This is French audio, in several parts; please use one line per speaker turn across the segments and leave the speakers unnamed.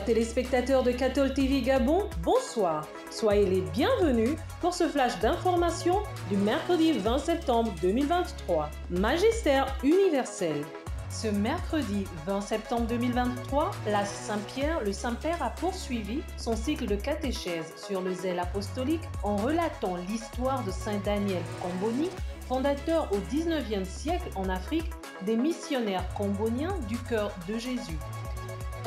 téléspectateurs de Cathol TV Gabon, bonsoir. Soyez les bienvenus pour ce flash d'information du mercredi 20 septembre 2023. Magistère universel. Ce mercredi 20 septembre 2023, la Saint-Pierre, le Saint-Père a poursuivi son cycle de catéchèse sur le zèle apostolique en relatant l'histoire de Saint Daniel Comboni, fondateur au 19e siècle en Afrique des missionnaires comboniens du cœur de Jésus.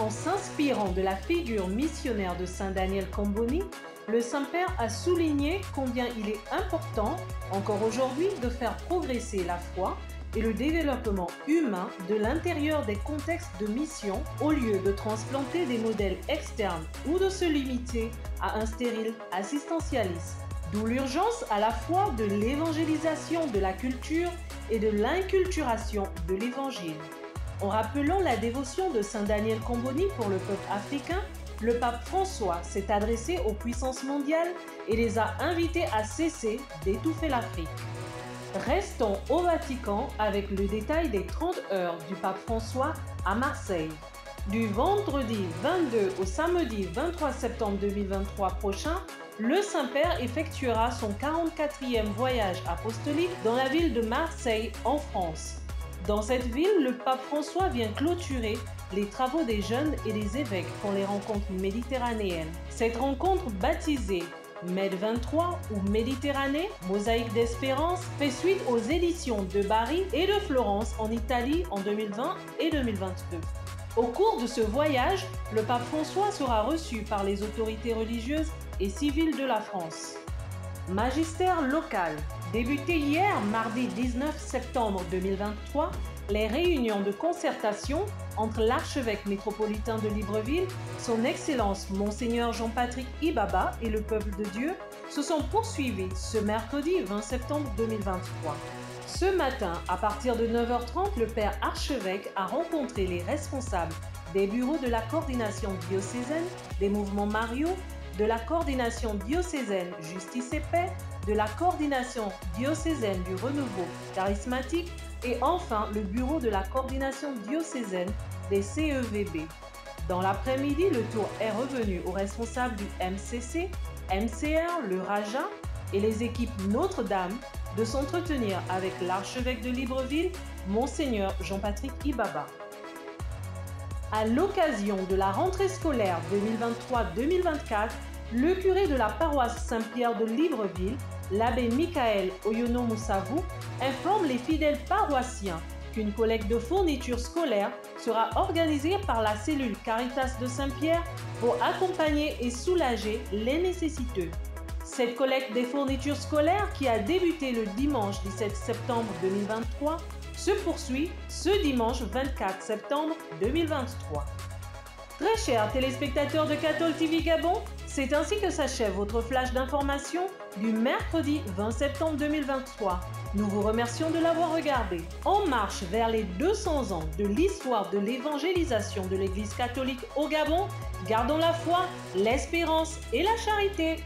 En s'inspirant de la figure missionnaire de Saint Daniel Comboni, le Saint-Père a souligné combien il est important, encore aujourd'hui, de faire progresser la foi et le développement humain de l'intérieur des contextes de mission au lieu de transplanter des modèles externes ou de se limiter à un stérile assistantialisme. D'où l'urgence à la fois de l'évangélisation de la culture et de l'inculturation de l'Évangile. En rappelant la dévotion de Saint Daniel Comboni pour le peuple africain, le pape François s'est adressé aux puissances mondiales et les a invités à cesser d'étouffer l'Afrique. Restons au Vatican avec le détail des 30 heures du pape François à Marseille. Du vendredi 22 au samedi 23 septembre 2023 prochain, le Saint-Père effectuera son 44e voyage apostolique dans la ville de Marseille en France. Dans cette ville, le pape François vient clôturer les travaux des jeunes et des évêques pour les rencontres méditerranéennes. Cette rencontre baptisée Med 23 ou Méditerranée, Mosaïque d'Espérance, fait suite aux éditions de Bari et de Florence en Italie en 2020 et 2022. Au cours de ce voyage, le pape François sera reçu par les autorités religieuses et civiles de la France. Magistère local. Débuté hier, mardi 19 septembre 2023, les réunions de concertation entre l'archevêque métropolitain de Libreville, son Excellence Monseigneur Jean-Patrick Ibaba et le peuple de Dieu se sont poursuivies ce mercredi 20 septembre 2023. Ce matin, à partir de 9h30, le père archevêque a rencontré les responsables des bureaux de la coordination diocésaine, des mouvements mariaux, de la coordination diocésaine Justice et Paix, de la coordination diocésaine du renouveau charismatique et enfin le bureau de la coordination diocésaine des CEVB. Dans l'après-midi, le tour est revenu aux responsables du MCC, MCR, le Raja et les équipes Notre-Dame de s'entretenir avec l'archevêque de Libreville, Monseigneur Jean-Patrick Ibaba. À l'occasion de la rentrée scolaire 2023-2024, le curé de la paroisse Saint-Pierre de Libreville, l'abbé Michael Oyono Moussavou, informe les fidèles paroissiens qu'une collecte de fournitures scolaires sera organisée par la cellule Caritas de Saint-Pierre pour accompagner et soulager les nécessiteux. Cette collecte des fournitures scolaires, qui a débuté le dimanche 17 septembre 2023, se poursuit ce dimanche 24 septembre 2023. Très chers téléspectateurs de Cathol TV Gabon, c'est ainsi que s'achève votre flash d'information du mercredi 20 septembre 2023. Nous vous remercions de l'avoir regardé. En marche vers les 200 ans de l'histoire de l'évangélisation de l'Église catholique au Gabon, gardons la foi, l'espérance et la charité.